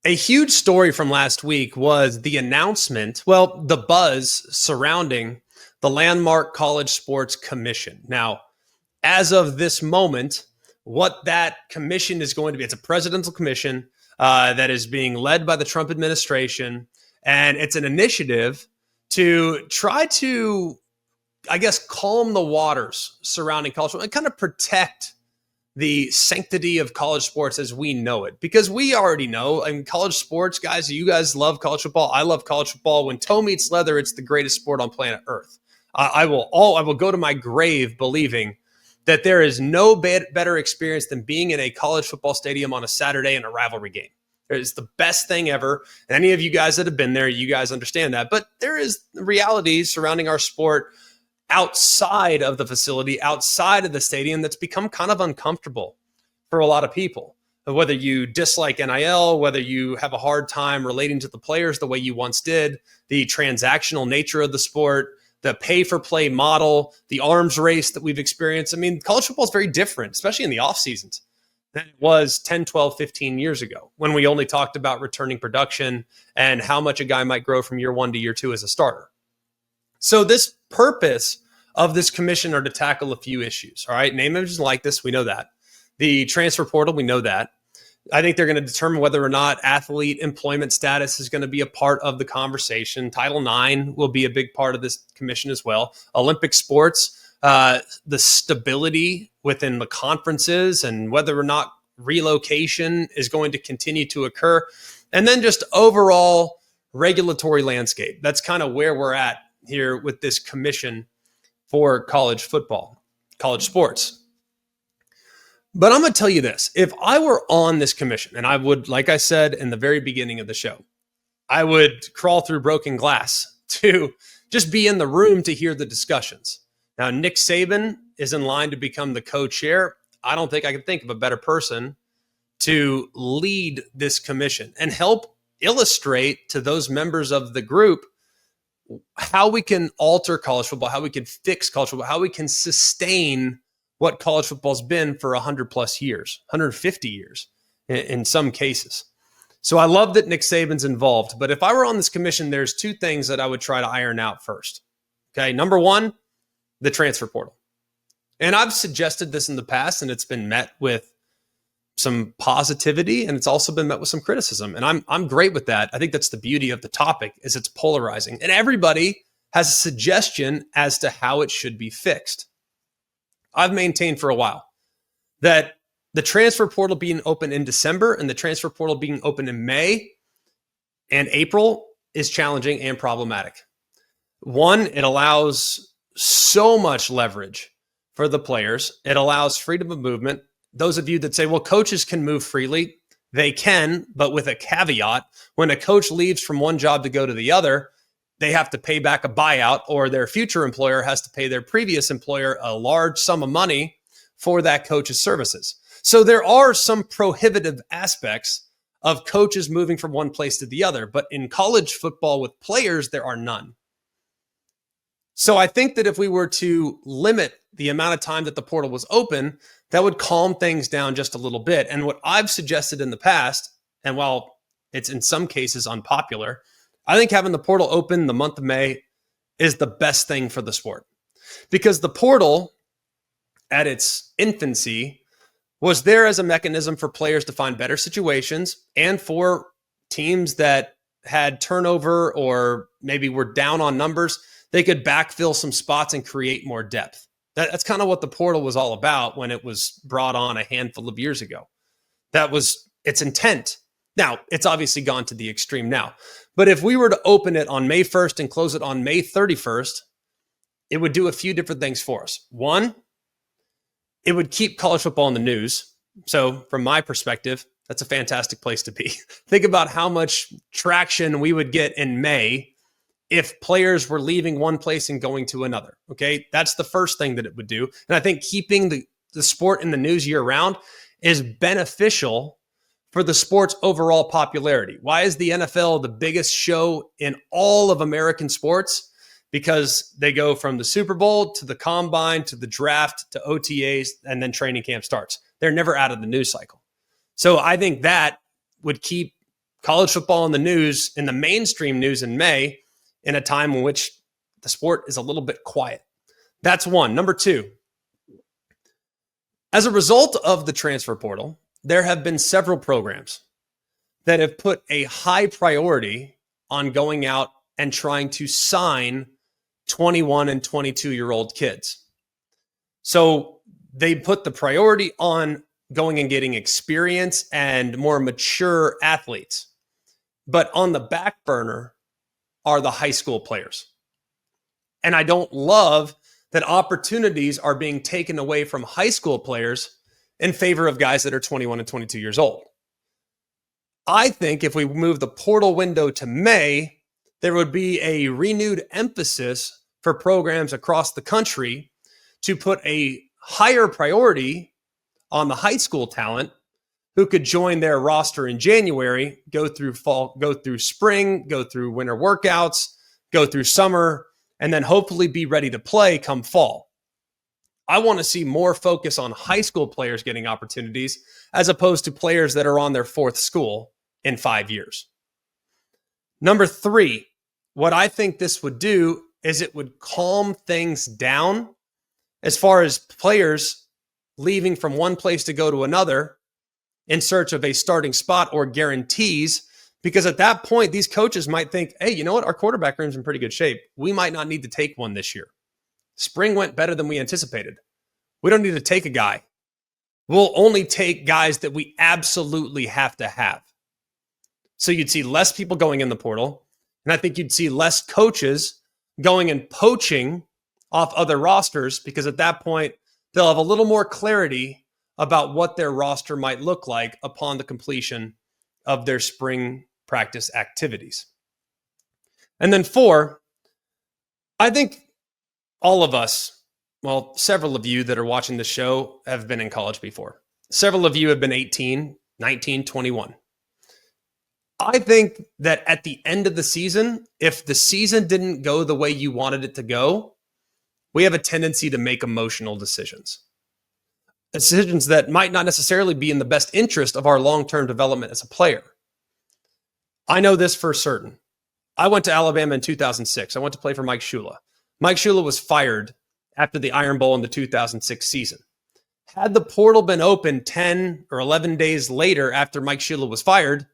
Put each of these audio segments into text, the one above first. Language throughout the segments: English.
A huge story from last week was the announcement, well, the buzz surrounding the landmark College Sports Commission. Now, as of this moment, what that commission is going to be, it's a presidential commission that is being led by the Trump administration. And it's an initiative to try to, I guess, calm the waters surrounding college and kind of protect the sanctity of college sports as we know it. Because we already know, I mean, college sports, guys, you guys love college football. I love college football. When toe meets leather, it's the greatest sport on planet Earth. I will go to my grave believing that there is no better experience than being in a college football stadium on a Saturday in a rivalry game. It's the best thing ever. And any of you guys that have been there, you guys understand that. But there is realities surrounding our sport outside of the facility, outside of the stadium, that's become kind of uncomfortable for a lot of people. Whether you dislike NIL, whether you have a hard time relating to the players the way you once did, the transactional nature of the sport, the pay-for-play model, the arms race that we've experienced. I mean, college football is very different, especially in the off seasons, than it was 10, 12, 15 years ago when we only talked about returning production and how much a guy might grow from year one to year two as a starter. So this purpose of this commission are to tackle a few issues. All right. Name, images, like this. We know that. The transfer portal. We know that. I think they're going to determine whether or not athlete employment status is going to be a part of the conversation. Title IX will be a big part of this commission as well. Olympic sports, the stability within the conferences and whether or not relocation is going to continue to occur. And then just overall regulatory landscape. That's kind of where we're at here with this commission for college football, college sports. But I'm going to tell you this. If I were on this commission, and I would, like I said in the very beginning of the show, I would crawl through broken glass to just be in the room to hear the discussions. Now, Nick Saban is in line to become the co-chair. I don't think I can think of a better person to lead this commission and help illustrate to those members of the group how we can alter college football, how we can fix college football, how we can sustain what college football's been for 100 plus years, 150 years in some cases. So I love that Nick Saban's involved, but if I were on this commission, there's two things that I would try to iron out first. Okay. Number one, the transfer portal. And I've suggested this in the past and it's been met with some positivity and it's also been met with some criticism. And I'm great with that. I think that's the beauty of the topic is it's polarizing and everybody has a suggestion as to how it should be fixed. I've maintained for a while that the transfer portal being open in December and the transfer portal being open in May and April is challenging and problematic. One, it allows so much leverage for the players. It allows freedom of movement. Those of you that say, well, coaches can move freely, they can, but with a caveat. When a coach leaves from one job to go to the other, they have to pay back a buyout or their future employer has to pay their previous employer a large sum of money for that coach's services. So there are some prohibitive aspects of coaches moving from one place to the other, but in college football with players, there are none. So I think that if we were to limit the amount of time that the portal was open, that would calm things down just a little bit. And what I've suggested in the past, and while it's in some cases unpopular, I think having the portal open the month of May is the best thing for the sport. Because the portal, at its infancy, was there as a mechanism for players to find better situations and for teams that had turnover or maybe were down on numbers, they could backfill some spots and create more depth. That's kind of what the portal was all about when it was brought on a handful of years ago. That was its intent. Now, it's obviously gone to the extreme now. But if we were to open it on May 1st and close it on May 31st, it would do a few different things for us. One, it would keep college football in the news. So from my perspective, that's a fantastic place to be. Think about how much traction we would get in May if players were leaving one place and going to another. Okay, that's the first thing that it would do. And I think keeping the sport in the news year round is beneficial for the sport's overall popularity. Why is the NFL the biggest show in all of American sports? Because they go from the Super Bowl to the combine to the draft to OTAs and then training camp starts. They're never out of the news cycle. So I think that would keep college football in the news, in the mainstream news in May, in a time in which the sport is a little bit quiet. That's one. Number two, as a result of the transfer portal, there have been several programs that have put a high priority on going out and trying to sign 21 and 22-year-old kids. So they put the priority on going and getting experience and more mature athletes. But on the back burner are the high school players. And I don't love that opportunities are being taken away from high school players in favor of guys that are 21 and 22 years old. I think if we move the portal window to May, there would be a renewed emphasis for programs across the country to put a higher priority on the high school talent who could join their roster in January, go through fall, go through spring, go through winter workouts, go through summer, and then hopefully be ready to play come fall. I want to see more focus on high school players getting opportunities as opposed to players that are on their fourth school in 5 years. Number three, what I think this would do is it would calm things down as far as players leaving from one place to go to another in search of a starting spot or guarantees, because at that point, these coaches might think, hey, you know what? Our quarterback room's in pretty good shape. We might not need to take one this year. Spring went better than we anticipated. We don't need to take a guy. We'll only take guys that we absolutely have to have. So you'd see less people going in the portal, and I think you'd see less coaches going and poaching off other rosters, because at that point, they'll have a little more clarity about what their roster might look like upon the completion of their spring practice activities. And then four, I think all of us, well, several of you that are watching the show have been in college before. Several of you have been 18, 19, 21. I think that at the end of the season, if the season didn't go the way you wanted it to go, we have a tendency to make emotional decisions. Decisions that might not necessarily be in the best interest of our long-term development as a player. I know this for certain. I went to Alabama in 2006. I went to play for Mike Shula. Mike Shula was fired after the Iron Bowl in the 2006 season. Had the portal been open 10 or 11 days later after Mike Shula was fired,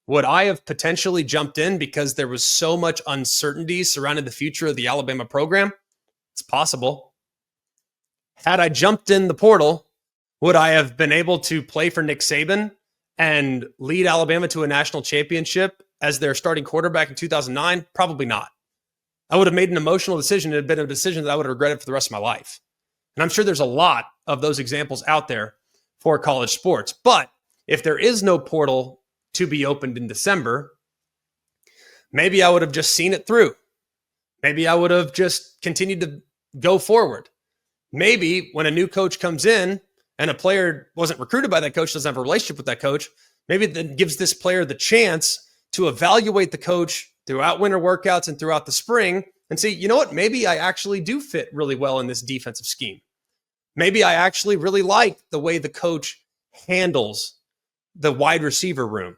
would I have potentially jumped in because there was so much uncertainty surrounding the future of the Alabama program? It's possible. Had I jumped in the portal, would I have been able to play for Nick Saban and lead Alabama to a national championship as their starting quarterback in 2009? Probably not. I would have made an emotional decision. It had been a decision that I would have regretted for the rest of my life. And I'm sure there's a lot of those examples out there for college sports. But if there is no portal to be opened in December, maybe I would have just seen it through. Maybe I would have just continued to go forward. Maybe when a new coach comes in and a player wasn't recruited by that coach, doesn't have a relationship with that coach, maybe that gives this player the chance to evaluate the coach throughout winter workouts and throughout the spring and say, you know what, maybe I actually do fit really well in this defensive scheme. Maybe I actually really like the way the coach handles the wide receiver room.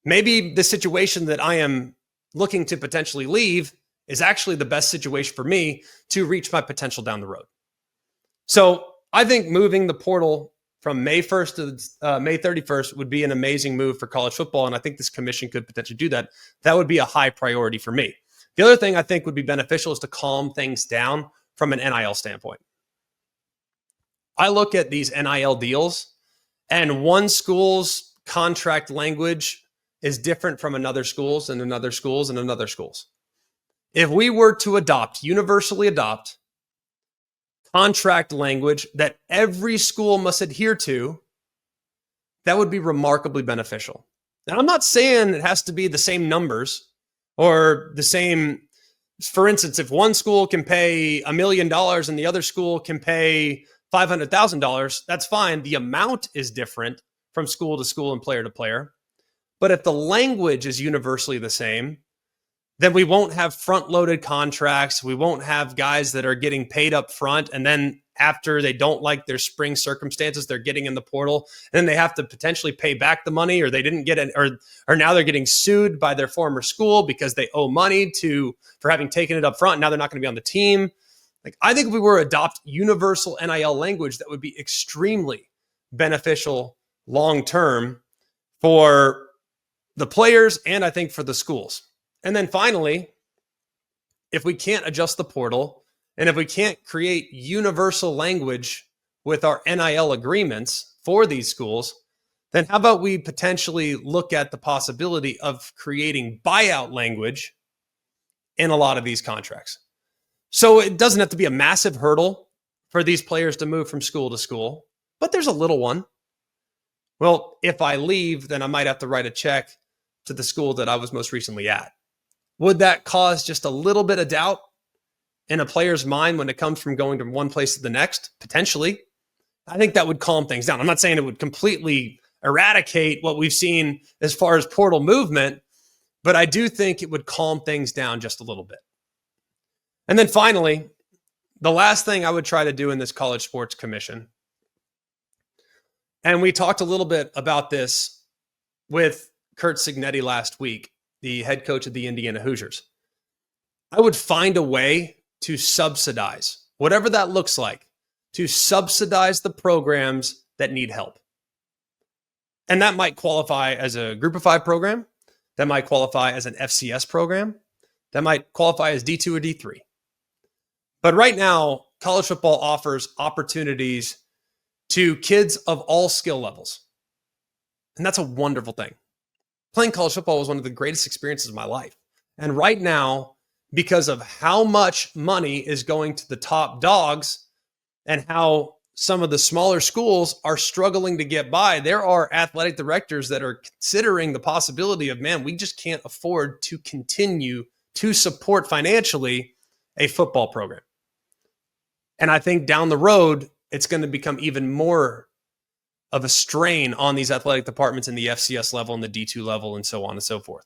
Maybe the situation that I am looking to potentially leave is actually the best situation for me to reach my potential down the road. So I think moving the portal from May 1st to May 31st would be an amazing move for college football. And I think this commission could potentially do that. That would be a high priority for me. The other thing I think would be beneficial is to calm things down from an NIL standpoint. I look at these NIL deals, and one school's contract language is different from another school's and another school's and another school's. If we were to universally adopt contract language that every school must adhere to, that would be remarkably beneficial. Now, I'm not saying it has to be the same numbers or the same. For instance, if one school can pay $1 million and the other school can pay $500,000, that's fine. The amount is different from school to school and player to player. But if the language is universally the same, then we won't have front-loaded contracts. We won't have guys that are getting paid up front and then after they don't like their spring circumstances, they're getting in the portal, and then they have to potentially pay back the money, or they didn't get it, or now they're getting sued by their former school because they owe money for having taken it up front. Now they're not going to be on the team. Like, I think if we were to adopt universal NIL language, that would be extremely beneficial long-term for the players and I think for the schools. And then finally, if we can't adjust the portal and if we can't create universal language with our NIL agreements for these schools, then how about we potentially look at the possibility of creating buyout language in a lot of these contracts? So it doesn't have to be a massive hurdle for these players to move from school to school, but there's a little one. Well, if I leave, then I might have to write a check to the school that I was most recently at. Would that cause just a little bit of doubt in a player's mind when it comes from going from one place to the next? Potentially. I think that would calm things down. I'm not saying it would completely eradicate what we've seen as far as portal movement, but I do think it would calm things down just a little bit. And then finally, the last thing I would try to do in this College Sports Commission, and we talked a little bit about this with Curt Cignetti last week, the head coach of the Indiana Hoosiers. I would find a way to subsidize, whatever that looks like, to subsidize the programs that need help. And that might qualify as a Group of 5 program. That might qualify as an FCS program. That might qualify as D2 or D3. But right now, college football offers opportunities to kids of all skill levels. And that's a wonderful thing. Playing college football was one of the greatest experiences of my life. And right now, because of how much money is going to the top dogs and how some of the smaller schools are struggling to get by, there are athletic directors that are considering the possibility of, man, we just can't afford to continue to support financially a football program. And I think down the road, it's going to become even more of a strain on these athletic departments in the FCS level and the D2 level and so on and so forth.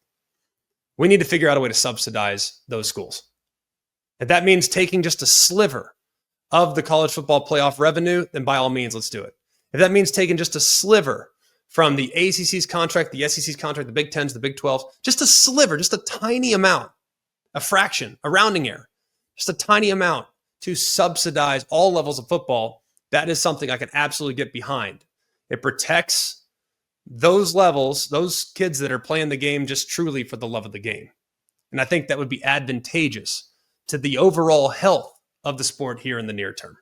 We need to figure out a way to subsidize those schools. If that means taking just a sliver of the college football playoff revenue, then by all means, let's do it. If that means taking just a sliver from the ACC's contract, the SEC's contract, the Big Tens, the Big 12s, just a sliver, just a tiny amount, a fraction, a rounding error, just a tiny amount to subsidize all levels of football, that is something I can absolutely get behind. It protects those levels, those kids that are playing the game just truly for the love of the game. And I think that would be advantageous to the overall health of the sport here in the near term.